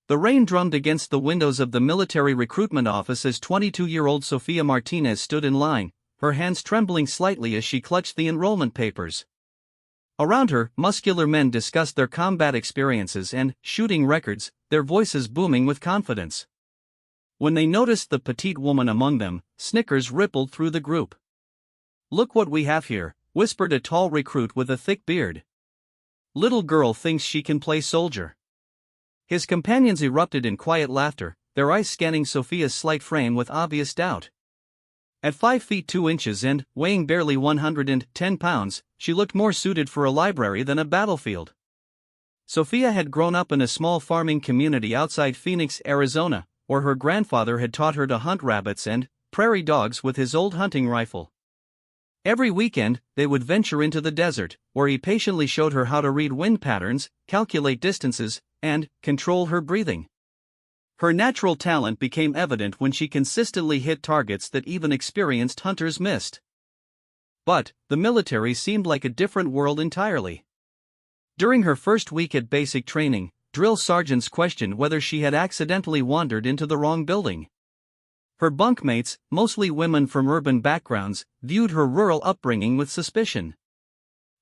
The rain drummed against the windows of the military recruitment office as 22-year-old Sophia Martinez stood in line, her hands trembling slightly as she clutched the enrollment papers. Around her, muscular men discussed their combat experiences and shooting records, their voices booming with confidence. When they noticed the petite woman among them, snickers rippled through the group. "Look what we have here," whispered a tall recruit with a thick beard. "Little girl thinks she can play soldier." His companions erupted in quiet laughter, their eyes scanning Sophia's slight frame with obvious doubt. At 5 feet 2 inches and weighing barely 110 pounds, she looked more suited for a library than a battlefield. Sophia had grown up in a small farming community outside Phoenix, Arizona, where her grandfather had taught her to hunt rabbits and prairie dogs with his old hunting rifle. Every weekend, they would venture into the desert, where he patiently showed her how to read wind patterns, calculate distances, and control her breathing. Her natural talent became evident when she consistently hit targets that even experienced hunters missed. But the military seemed like a different world entirely. During her first week at basic training, drill sergeants questioned whether she had accidentally wandered into the wrong building. Her bunkmates, mostly women from urban backgrounds, viewed her rural upbringing with suspicion.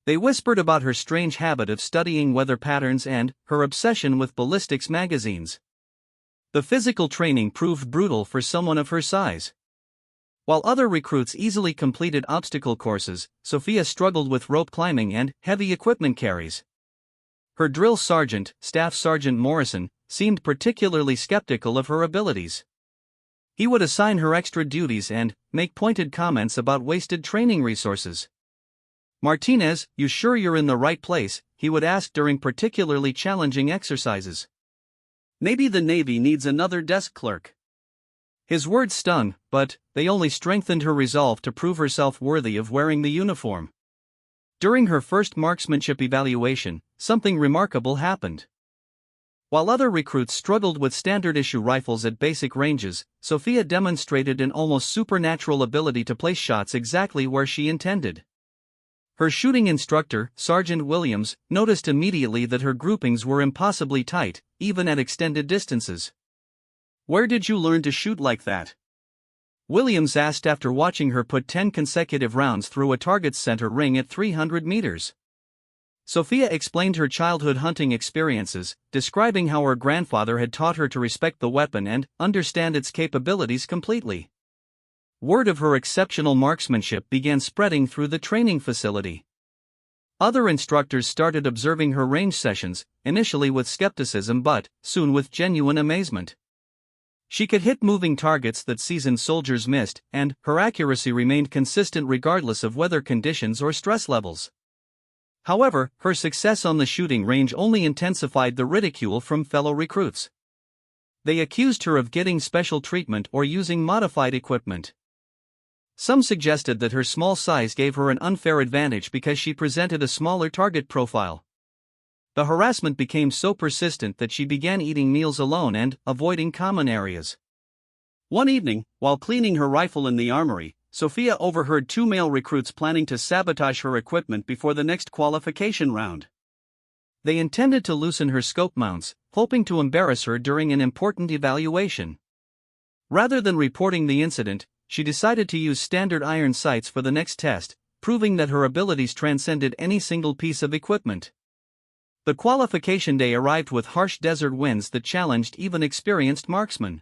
They whispered about her strange habit of studying weather patterns and her obsession with ballistics magazines. The physical training proved brutal for someone of her size. While other recruits easily completed obstacle courses, Sophia struggled with rope climbing and heavy equipment carries. Her drill sergeant, Staff Sergeant Morrison, seemed particularly skeptical of her abilities. He would assign her extra duties and make pointed comments about wasted training resources. "Martinez, you sure you're in the right place?" he would ask during particularly challenging exercises. "Maybe the Navy needs another desk clerk." His words stung, but they only strengthened her resolve to prove herself worthy of wearing the uniform. During her first marksmanship evaluation, something remarkable happened. While other recruits struggled with standard-issue rifles at basic ranges, Sophia demonstrated an almost supernatural ability to place shots exactly where she intended. Her shooting instructor, Sergeant Williams, noticed immediately that her groupings were impossibly tight, even at extended distances. "Where did you learn to shoot like that?" Williams asked after watching her put 10 consecutive rounds through a target's center ring at 300 meters. Sophia explained her childhood hunting experiences, describing how her grandfather had taught her to respect the weapon and understand its capabilities completely. Word of her exceptional marksmanship began spreading through the training facility. Other instructors started observing her range sessions, initially with skepticism but soon with genuine amazement. She could hit moving targets that seasoned soldiers missed, and her accuracy remained consistent regardless of weather conditions or stress levels. However, her success on the shooting range only intensified the ridicule from fellow recruits. They accused her of getting special treatment or using modified equipment. Some suggested that her small size gave her an unfair advantage because she presented a smaller target profile. The harassment became so persistent that she began eating meals alone and avoiding common areas. One evening, while cleaning her rifle in the armory, Sophia overheard 2 male recruits planning to sabotage her equipment before the next qualification round. They intended to loosen her scope mounts, hoping to embarrass her during an important evaluation. Rather than reporting the incident, she decided to use standard iron sights for the next test, proving that her abilities transcended any single piece of equipment. The qualification day arrived with harsh desert winds that challenged even experienced marksmen.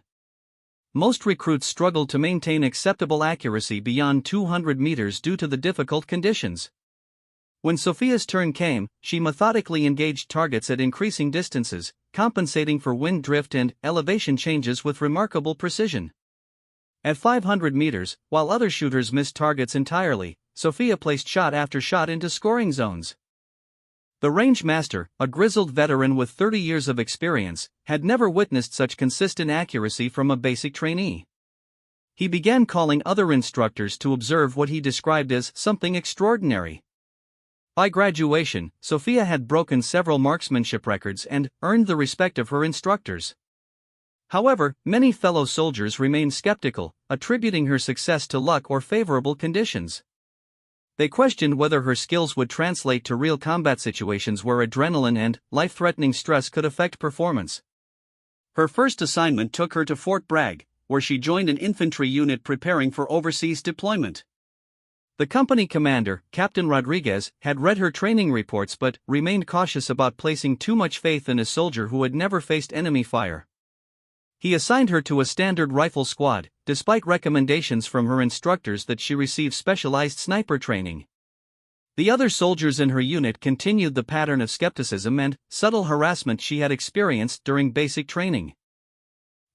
Most recruits struggled to maintain acceptable accuracy beyond 200 meters due to the difficult conditions. When Sophia's turn came, she methodically engaged targets at increasing distances, compensating for wind drift and elevation changes with remarkable precision. At 500 meters, while other shooters missed targets entirely, Sophia placed shot after shot into scoring zones. The range master, a grizzled veteran with 30 years of experience, had never witnessed such consistent accuracy from a basic trainee. He began calling other instructors to observe what he described as something extraordinary. By graduation, Sophia had broken several marksmanship records and earned the respect of her instructors. However, many fellow soldiers remained skeptical, attributing her success to luck or favorable conditions. They questioned whether her skills would translate to real combat situations where adrenaline and life-threatening stress could affect performance. Her first assignment took her to Fort Bragg, where she joined an infantry unit preparing for overseas deployment. The company commander, Captain Rodriguez, had read her training reports but remained cautious about placing too much faith in a soldier who had never faced enemy fire. He assigned her to a standard rifle squad, despite recommendations from her instructors that she receive specialized sniper training. The other soldiers in her unit continued the pattern of skepticism and subtle harassment she had experienced during basic training.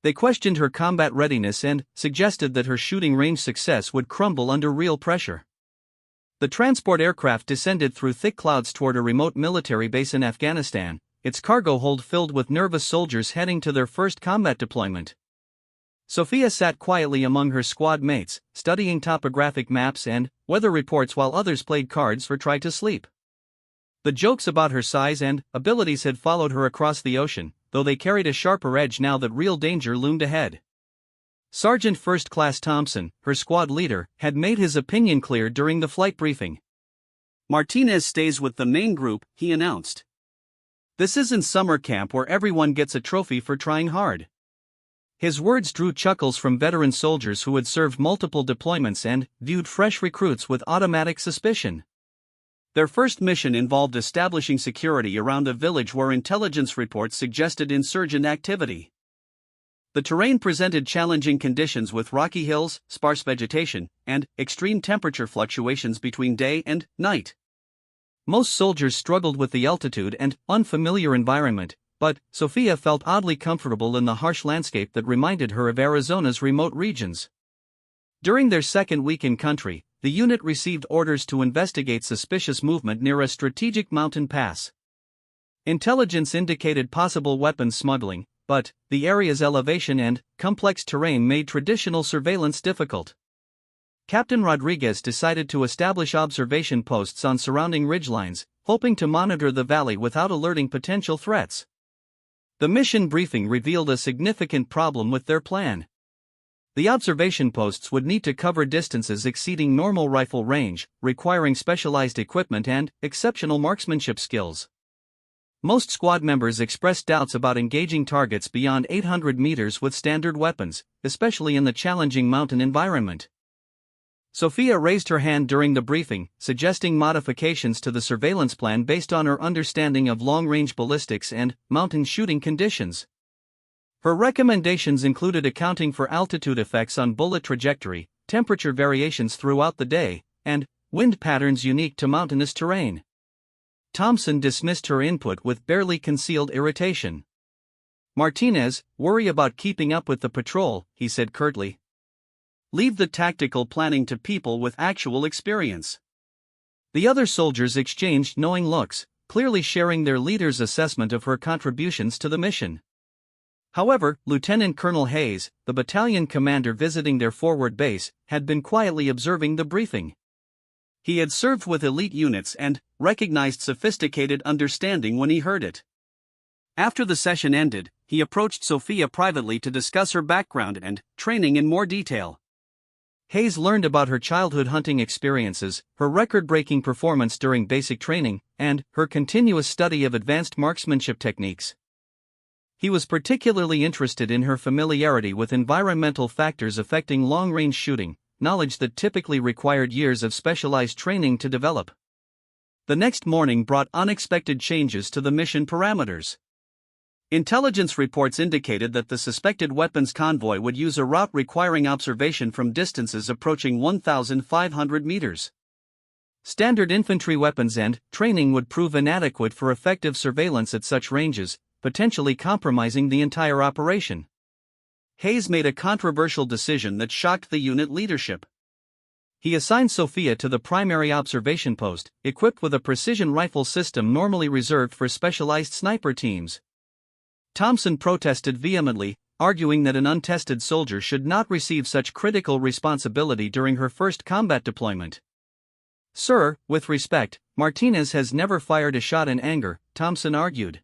They questioned her combat readiness and suggested that her shooting range success would crumble under real pressure. The transport aircraft descended through thick clouds toward a remote military base in Afghanistan, its cargo hold filled with nervous soldiers heading to their first combat deployment. Sophia sat quietly among her squad mates, studying topographic maps and weather reports while others played cards or tried to sleep. The jokes about her size and abilities had followed her across the ocean, though they carried a sharper edge now that real danger loomed ahead. Sergeant First Class Thompson, her squad leader, had made his opinion clear during the flight briefing. "Martinez stays with the main group," he announced. "This isn't summer camp where everyone gets a trophy for trying hard." His words drew chuckles from veteran soldiers who had served multiple deployments and viewed fresh recruits with automatic suspicion. Their first mission involved establishing security around a village where intelligence reports suggested insurgent activity. The terrain presented challenging conditions with rocky hills, sparse vegetation, and extreme temperature fluctuations between day and night. Most soldiers struggled with the altitude and unfamiliar environment, but Sophia felt oddly comfortable in the harsh landscape that reminded her of Arizona's remote regions. During their second week in country, the unit received orders to investigate suspicious movement near a strategic mountain pass. Intelligence indicated possible weapons smuggling, but the area's elevation and complex terrain made traditional surveillance difficult. Captain Rodriguez decided to establish observation posts on surrounding ridgelines, hoping to monitor the valley without alerting potential threats. The mission briefing revealed a significant problem with their plan. The observation posts would need to cover distances exceeding normal rifle range, requiring specialized equipment and exceptional marksmanship skills. Most squad members expressed doubts about engaging targets beyond 800 meters with standard weapons, especially in the challenging mountain environment. Sophia raised her hand during the briefing, suggesting modifications to the surveillance plan based on her understanding of long-range ballistics and mountain shooting conditions. Her recommendations included accounting for altitude effects on bullet trajectory, temperature variations throughout the day, and wind patterns unique to mountainous terrain. Thompson dismissed her input with barely concealed irritation. "Martinez, worry about keeping up with the patrol," he said curtly. "Leave the tactical planning to people with actual experience." The other soldiers exchanged knowing looks, clearly sharing their leader's assessment of her contributions to the mission. However, Lieutenant Colonel Hayes, the battalion commander visiting their forward base, had been quietly observing the briefing. He had served with elite units and recognized sophisticated understanding when he heard it. After the session ended, he approached Sophia privately to discuss her background and training in more detail. Hayes learned about her childhood hunting experiences, her record-breaking performance during basic training, and her continuous study of advanced marksmanship techniques. He was particularly interested in her familiarity with environmental factors affecting long-range shooting, knowledge that typically required years of specialized training to develop. The next morning brought unexpected changes to the mission parameters. Intelligence reports indicated that the suspected weapons convoy would use a route requiring observation from distances approaching 1,500 meters. Standard infantry weapons and training would prove inadequate for effective surveillance at such ranges, potentially compromising the entire operation. Hayes made a controversial decision that shocked the unit leadership. He assigned Sophia to the primary observation post, equipped with a precision rifle system normally reserved for specialized sniper teams. Thompson protested vehemently, arguing that an untested soldier should not receive such critical responsibility during her first combat deployment. "Sir, with respect, Martinez has never fired a shot in anger," Thompson argued.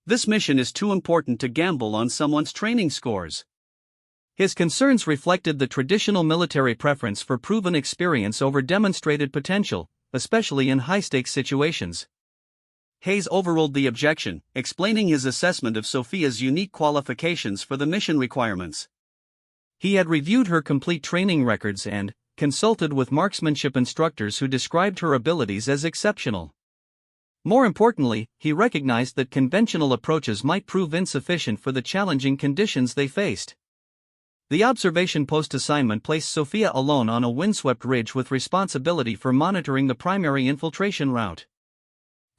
"This mission is too important to gamble on someone's training scores." His concerns reflected the traditional military preference for proven experience over demonstrated potential, especially in high-stakes situations. Hayes overruled the objection, explaining his assessment of Sophia's unique qualifications for the mission requirements. He had reviewed her complete training records and consulted with marksmanship instructors who described her abilities as exceptional. More importantly, he recognized that conventional approaches might prove insufficient for the challenging conditions they faced. The observation post assignment placed Sophia alone on a windswept ridge with responsibility for monitoring the primary infiltration route.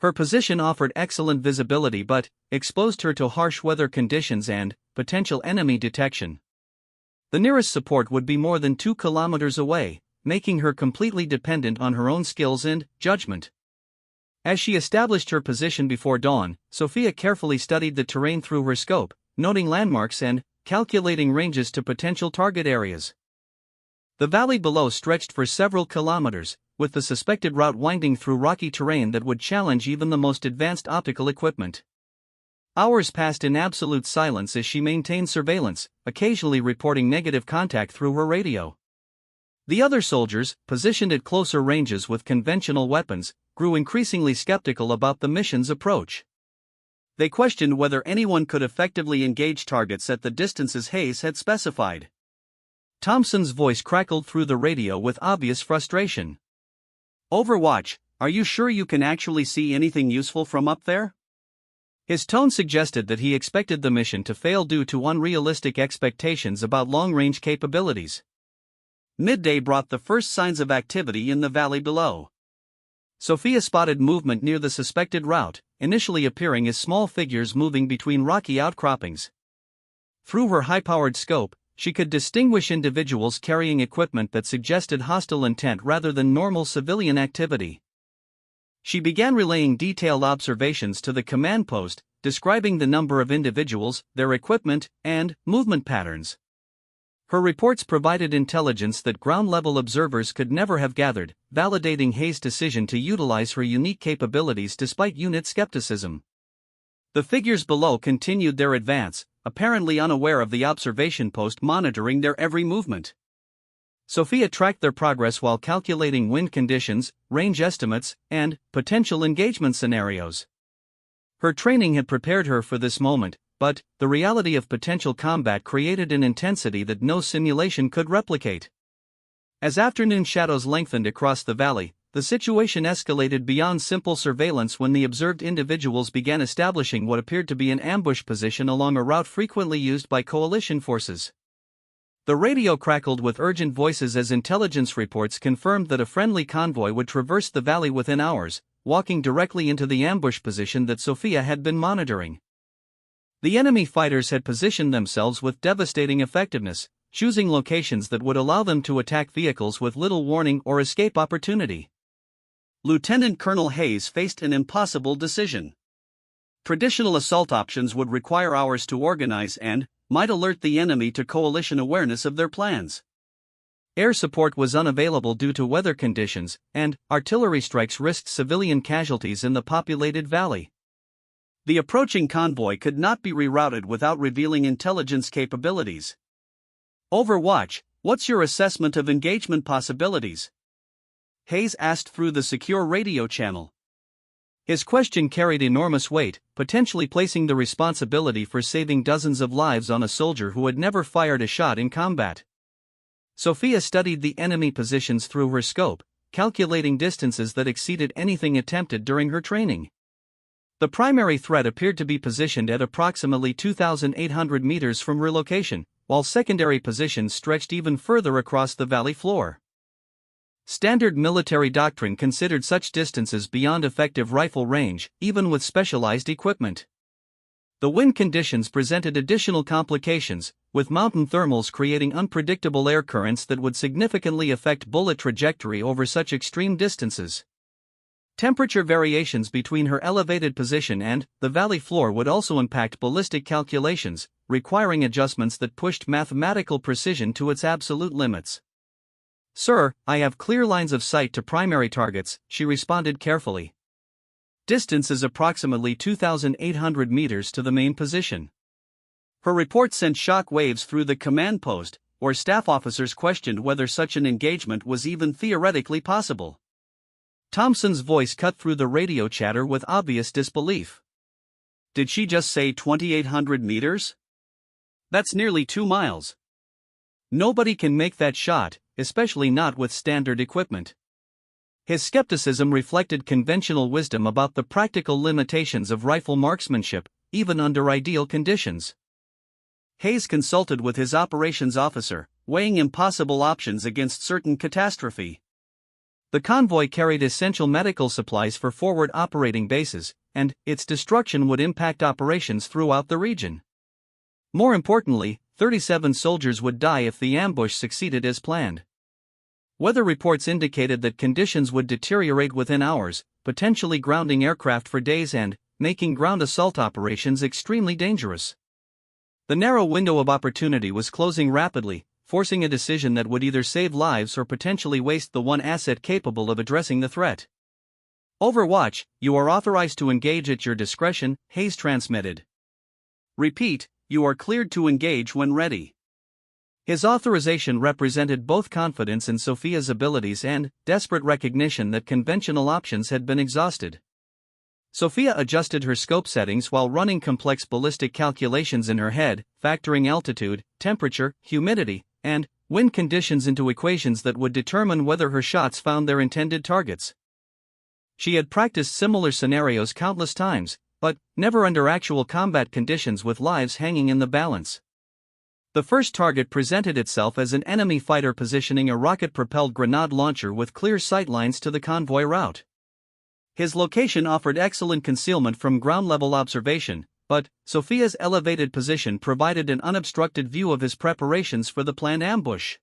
Her position offered excellent visibility but exposed her to harsh weather conditions and potential enemy detection. The nearest support would be more than 2 kilometers away, making her completely dependent on her own skills and judgment. As she established her position before dawn, Sophia carefully studied the terrain through her scope, noting landmarks and calculating ranges to potential target areas. The valley below stretched for several kilometers, with the suspected route winding through rocky terrain that would challenge even the most advanced optical equipment. Hours passed in absolute silence as she maintained surveillance, occasionally reporting negative contact through her radio. The other soldiers, positioned at closer ranges with conventional weapons, grew increasingly skeptical about the mission's approach. They questioned whether anyone could effectively engage targets at the distances Hayes had specified. Thompson's voice crackled through the radio with obvious frustration. "Overwatch, are you sure you can actually see anything useful from up there?" His tone suggested that he expected the mission to fail due to unrealistic expectations about long-range capabilities. Midday brought the first signs of activity in the valley below. Sophia spotted movement near the suspected route, initially appearing as small figures moving between rocky outcroppings. Through her high-powered scope, she could distinguish individuals carrying equipment that suggested hostile intent rather than normal civilian activity. She began relaying detailed observations to the command post, describing the number of individuals, their equipment, and movement patterns. Her reports provided intelligence that ground-level observers could never have gathered, validating Hayes' decision to utilize her unique capabilities despite unit skepticism. The figures below continued their advance, apparently unaware of the observation post monitoring their every movement. Sophia tracked their progress while calculating wind conditions, range estimates, and potential engagement scenarios. Her training had prepared her for this moment, but the reality of potential combat created an intensity that no simulation could replicate. As afternoon shadows lengthened across the valley, the situation escalated beyond simple surveillance when the observed individuals began establishing what appeared to be an ambush position along a route frequently used by coalition forces. The radio crackled with urgent voices as intelligence reports confirmed that a friendly convoy would traverse the valley within hours, walking directly into the ambush position that Sophia had been monitoring. The enemy fighters had positioned themselves with devastating effectiveness, choosing locations that would allow them to attack vehicles with little warning or escape opportunity. Lieutenant Colonel Hayes faced an impossible decision. Traditional assault options would require hours to organize and might alert the enemy to coalition awareness of their plans. Air support was unavailable due to weather conditions, and artillery strikes risked civilian casualties in the populated valley. The approaching convoy could not be rerouted without revealing intelligence capabilities. "Overwatch, what's your assessment of engagement possibilities?" Hayes asked through the secure radio channel. His question carried enormous weight, potentially placing the responsibility for saving dozens of lives on a soldier who had never fired a shot in combat. Sophia studied the enemy positions through her scope, calculating distances that exceeded anything attempted during her training. The primary threat appeared to be positioned at approximately 2,800 meters from her location, while secondary positions stretched even further across the valley floor. Standard military doctrine considered such distances beyond effective rifle range, even with specialized equipment. The wind conditions presented additional complications, with mountain thermals creating unpredictable air currents that would significantly affect bullet trajectory over such extreme distances. Temperature variations between her elevated position and the valley floor would also impact ballistic calculations, requiring adjustments that pushed mathematical precision to its absolute limits. "Sir, I have clear lines of sight to primary targets," she responded carefully. Distance is approximately 2,800 meters to the main position. Her report sent shock waves through the command post, where staff officers questioned whether such an engagement was even theoretically possible. Thompson's voice cut through the radio chatter with obvious disbelief. Did she just say 2,800 meters? That's nearly 2 miles. Nobody can make that shot, especially not with standard equipment. His skepticism reflected conventional wisdom about the practical limitations of rifle marksmanship, even under ideal conditions. Hayes consulted with his operations officer, weighing impossible options against certain catastrophe. The convoy carried essential medical supplies for forward operating bases, and its destruction would impact operations throughout the region. More importantly, 37 soldiers would die if the ambush succeeded as planned. Weather reports indicated that conditions would deteriorate within hours, potentially grounding aircraft for days and making ground assault operations extremely dangerous. The narrow window of opportunity was closing rapidly, forcing a decision that would either save lives or potentially waste the one asset capable of addressing the threat. Overwatch, you are authorized to engage at your discretion, Hayes transmitted. Repeat, you are cleared to engage when ready. His authorization represented both confidence in Sophia's abilities and desperate recognition that conventional options had been exhausted. Sophia adjusted her scope settings while running complex ballistic calculations in her head, factoring altitude, temperature, humidity, and wind conditions into equations that would determine whether her shots found their intended targets. She had practiced similar scenarios countless times, but never under actual combat conditions with lives hanging in the balance. The first target presented itself as an enemy fighter positioning a rocket-propelled grenade launcher with clear sightlines to the convoy route. His location offered excellent concealment from ground-level observation, but Sophia's elevated position provided an unobstructed view of his preparations for the planned ambush.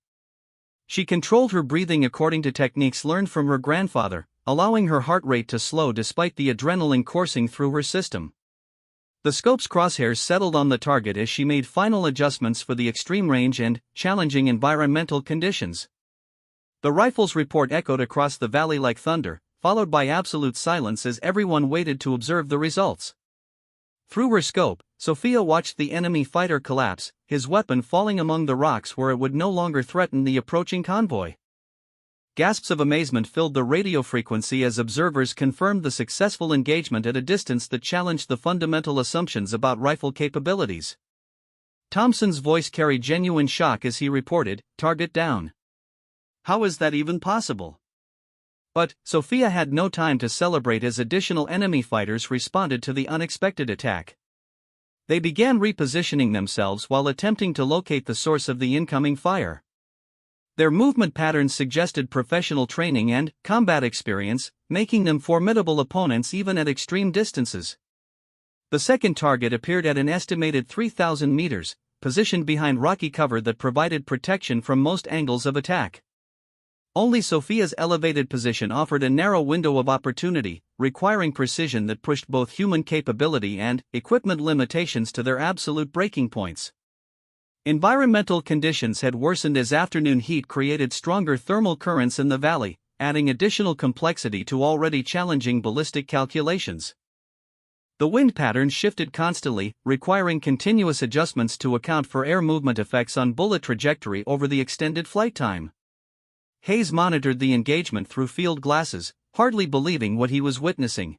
She controlled her breathing according to techniques learned from her grandfather, allowing her heart rate to slow despite the adrenaline coursing through her system. The scope's crosshairs settled on the target as she made final adjustments for the extreme range and challenging environmental conditions. The rifle's report echoed across the valley like thunder, followed by absolute silence as everyone waited to observe the results. Through her scope, Sophia watched the enemy fighter collapse, his weapon falling among the rocks where it would no longer threaten the approaching convoy. Gasps of amazement filled the radio frequency as observers confirmed the successful engagement at a distance that challenged the fundamental assumptions about rifle capabilities. Thompson's voice carried genuine shock as he reported, "Target down." How is that even possible? But Sophia had no time to celebrate as additional enemy fighters responded to the unexpected attack. They began repositioning themselves while attempting to locate the source of the incoming fire. Their movement patterns suggested professional training and combat experience, making them formidable opponents even at extreme distances. The second target appeared at an estimated 3,000 meters, positioned behind rocky cover that provided protection from most angles of attack. Only Sophia's elevated position offered a narrow window of opportunity, requiring precision that pushed both human capability and equipment limitations to their absolute breaking points. Environmental conditions had worsened as afternoon heat created stronger thermal currents in the valley, adding additional complexity to already challenging ballistic calculations. The wind patterns shifted constantly, requiring continuous adjustments to account for air movement effects on bullet trajectory over the extended flight time. Hayes monitored the engagement through field glasses, hardly believing what he was witnessing.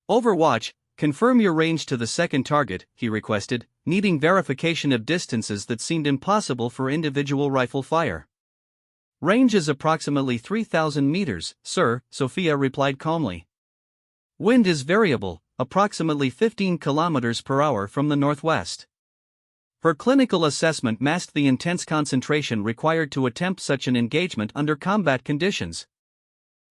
"Overwatch, confirm your range to the second target," he requested, needing verification of distances that seemed impossible for individual rifle fire. "Range is approximately 3,000 meters, sir," Sophia replied calmly. "Wind is variable, approximately 15 kilometers per hour from the northwest." Her clinical assessment masked the intense concentration required to attempt such an engagement under combat conditions.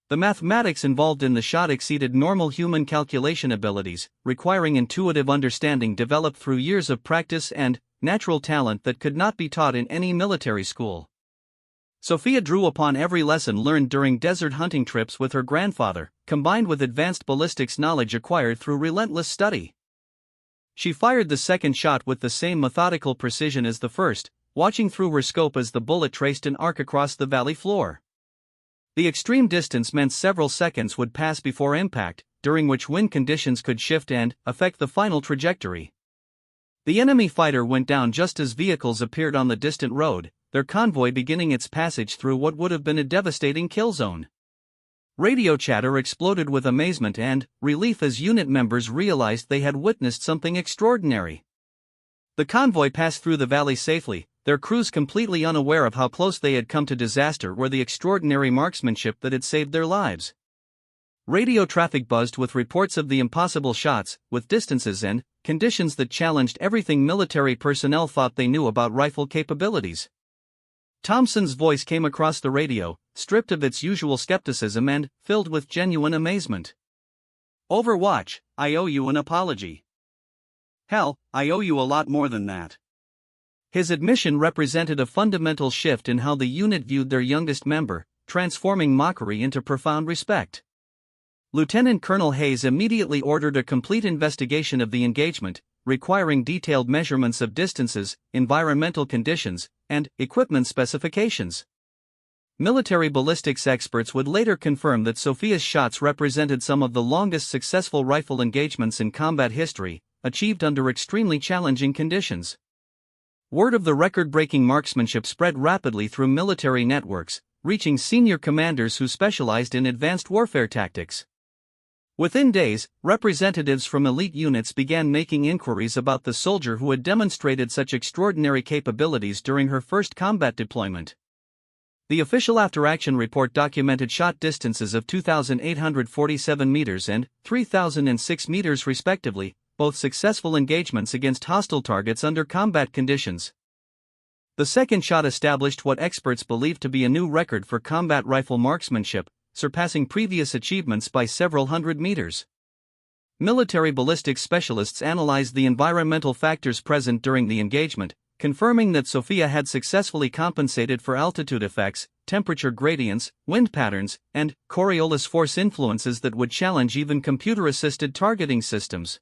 The mathematics involved in the shot exceeded normal human calculation abilities, requiring intuitive understanding developed through years of practice and natural talent that could not be taught in any military school. Sophia drew upon every lesson learned during desert hunting trips with her grandfather, combined with advanced ballistics knowledge acquired through relentless study. She fired the second shot with the same methodical precision as the first, watching through her scope as the bullet traced an arc across the valley floor. The extreme distance meant several seconds would pass before impact, during which wind conditions could shift and affect the final trajectory. The enemy fighter went down just as vehicles appeared on the distant road, their convoy beginning its passage through what would have been a devastating kill zone. Radio chatter exploded with amazement and relief as unit members realized they had witnessed something extraordinary. The convoy passed through the valley safely, their crews completely unaware of how close they had come to disaster or the extraordinary marksmanship that had saved their lives. Radio traffic buzzed with reports of the impossible shots, with distances and conditions that challenged everything military personnel thought they knew about rifle capabilities. Thompson's voice came across the radio, stripped of its usual skepticism and filled with genuine amazement. "Overwatch, I owe you an apology. Hell, I owe you a lot more than that." His admission represented a fundamental shift in how the unit viewed their youngest member, transforming mockery into profound respect. Lieutenant Colonel Hayes immediately ordered a complete investigation of the engagement, requiring detailed measurements of distances, environmental conditions, and equipment specifications. Military ballistics experts would later confirm that Sophia's shots represented some of the longest successful rifle engagements in combat history, achieved under extremely challenging conditions. Word of the record-breaking marksmanship spread rapidly through military networks, reaching senior commanders who specialized in advanced warfare tactics. Within days, representatives from elite units began making inquiries about the soldier who had demonstrated such extraordinary capabilities during her first combat deployment. The official after-action report documented shot distances of 2,847 meters and 3,006 meters respectively, both successful engagements against hostile targets under combat conditions. The second shot established what experts believed to be a new record for combat rifle marksmanship, surpassing previous achievements by several hundred meters. Military ballistics specialists analyzed the environmental factors present during the engagement, confirming that Sophia had successfully compensated for altitude effects, temperature gradients, wind patterns, and Coriolis force influences that would challenge even computer-assisted targeting systems.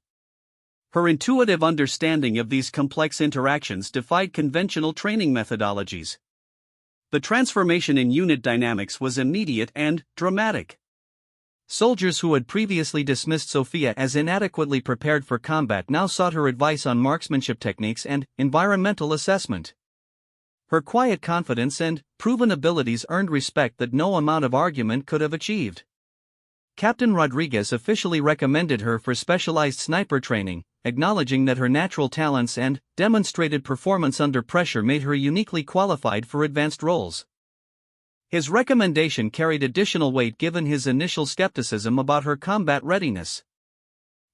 Her intuitive understanding of these complex interactions defied conventional training methodologies. The transformation in unit dynamics was immediate and dramatic. Soldiers who had previously dismissed Sophia as inadequately prepared for combat now sought her advice on marksmanship techniques and environmental assessment. Her quiet confidence and proven abilities earned respect that no amount of argument could have achieved. Captain Rodriguez officially recommended her for specialized sniper training, acknowledging that her natural talents and demonstrated performance under pressure made her uniquely qualified for advanced roles. His recommendation carried additional weight given his initial skepticism about her combat readiness.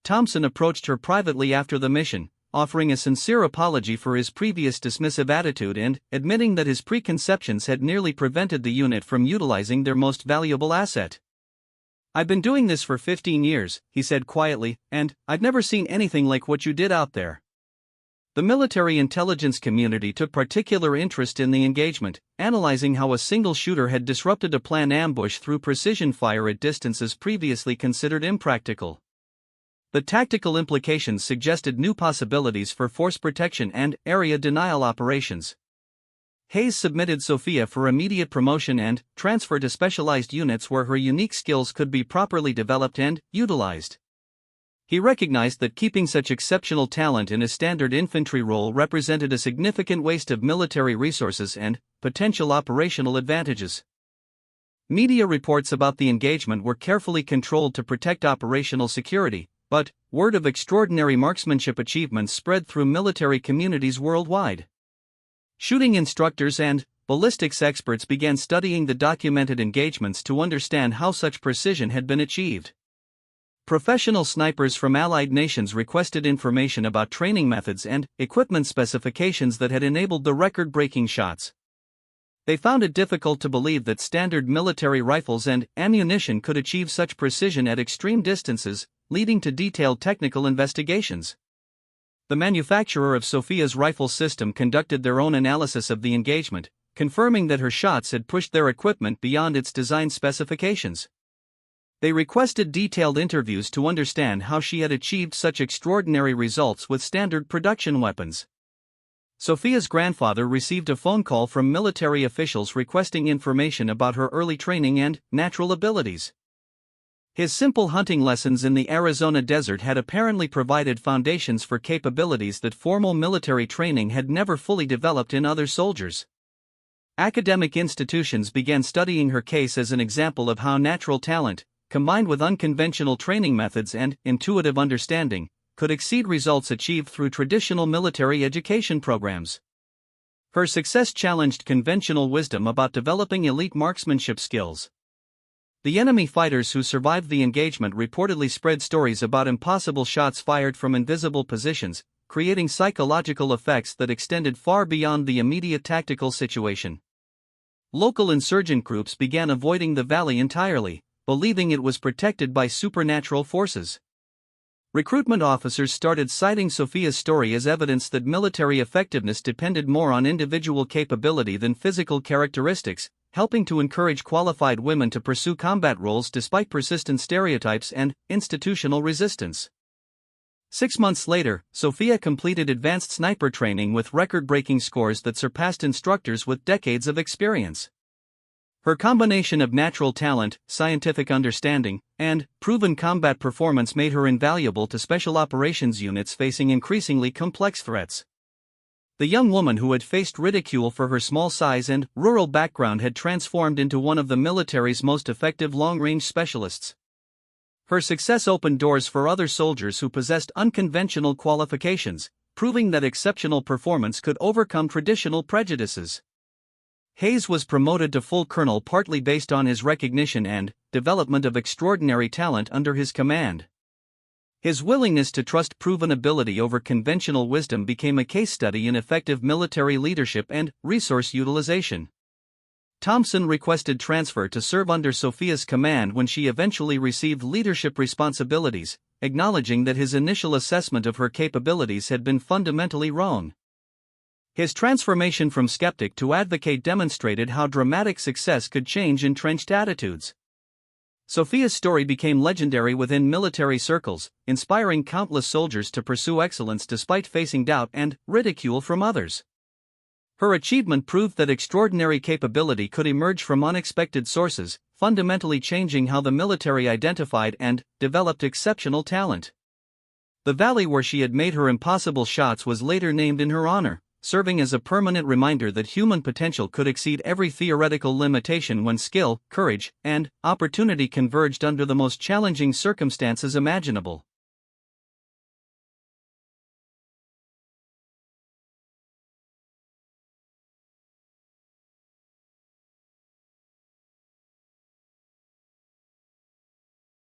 Thompson approached her privately after the mission, offering a sincere apology for his previous dismissive attitude and admitting that his preconceptions had nearly prevented the unit from utilizing their most valuable asset. "I've been doing this for 15 years, he said quietly, "and I've never seen anything like what you did out there." The military intelligence community took particular interest in the engagement, analyzing how a single shooter had disrupted a planned ambush through precision fire at distances previously considered impractical. The tactical implications suggested new possibilities for force protection and area denial operations. Hayes submitted Sophia for immediate promotion and transfer to specialized units where her unique skills could be properly developed and utilized. He recognized that keeping such exceptional talent in a standard infantry role represented a significant waste of military resources and potential operational advantages. Media reports about the engagement were carefully controlled to protect operational security, but word of extraordinary marksmanship achievements spread through military communities worldwide. Shooting instructors and ballistics experts began studying the documented engagements to understand how such precision had been achieved. Professional snipers from allied nations requested information about training methods and equipment specifications that had enabled the record-breaking shots. They found it difficult to believe that standard military rifles and ammunition could achieve such precision at extreme distances, leading to detailed technical investigations. The manufacturer of Sophia's rifle system conducted their own analysis of the engagement, confirming that her shots had pushed their equipment beyond its design specifications. They requested detailed interviews to understand how she had achieved such extraordinary results with standard production weapons. Sophia's grandfather received a phone call from military officials requesting information about her early training and natural abilities. His simple hunting lessons in the Arizona desert had apparently provided foundations for capabilities that formal military training had never fully developed in other soldiers. Academic institutions began studying her case as an example of how natural talent, combined with unconventional training methods and intuitive understanding, could exceed results achieved through traditional military education programs. Her success challenged conventional wisdom about developing elite marksmanship skills. The enemy fighters who survived the engagement reportedly spread stories about impossible shots fired from invisible positions, creating psychological effects that extended far beyond the immediate tactical situation. Local insurgent groups began avoiding the valley entirely, believing it was protected by supernatural forces. Recruitment officers started citing Sophia's story as evidence that military effectiveness depended more on individual capability than physical characteristics, helping to encourage qualified women to pursue combat roles despite persistent stereotypes and institutional resistance. 6 months later, Sophia completed advanced sniper training with record-breaking scores that surpassed instructors with decades of experience. Her combination of natural talent, scientific understanding, and proven combat performance made her invaluable to special operations units facing increasingly complex threats. The young woman who had faced ridicule for her small size and rural background had transformed into one of the military's most effective long-range specialists. Her success opened doors for other soldiers who possessed unconventional qualifications, proving that exceptional performance could overcome traditional prejudices. Hayes was promoted to full colonel partly based on his recognition and development of extraordinary talent under his command. His willingness to trust proven ability over conventional wisdom became a case study in effective military leadership and resource utilization. Thompson requested transfer to serve under Sophia's command when she eventually received leadership responsibilities, acknowledging that his initial assessment of her capabilities had been fundamentally wrong. His transformation from skeptic to advocate demonstrated how dramatic success could change entrenched attitudes. Sophia's story became legendary within military circles, inspiring countless soldiers to pursue excellence despite facing doubt and ridicule from others. Her achievement proved that extraordinary capability could emerge from unexpected sources, fundamentally changing how the military identified and developed exceptional talent. The valley where she had made her impossible shots was later named in her honor, serving as a permanent reminder that human potential could exceed every theoretical limitation when skill, courage, and opportunity converged under the most challenging circumstances imaginable.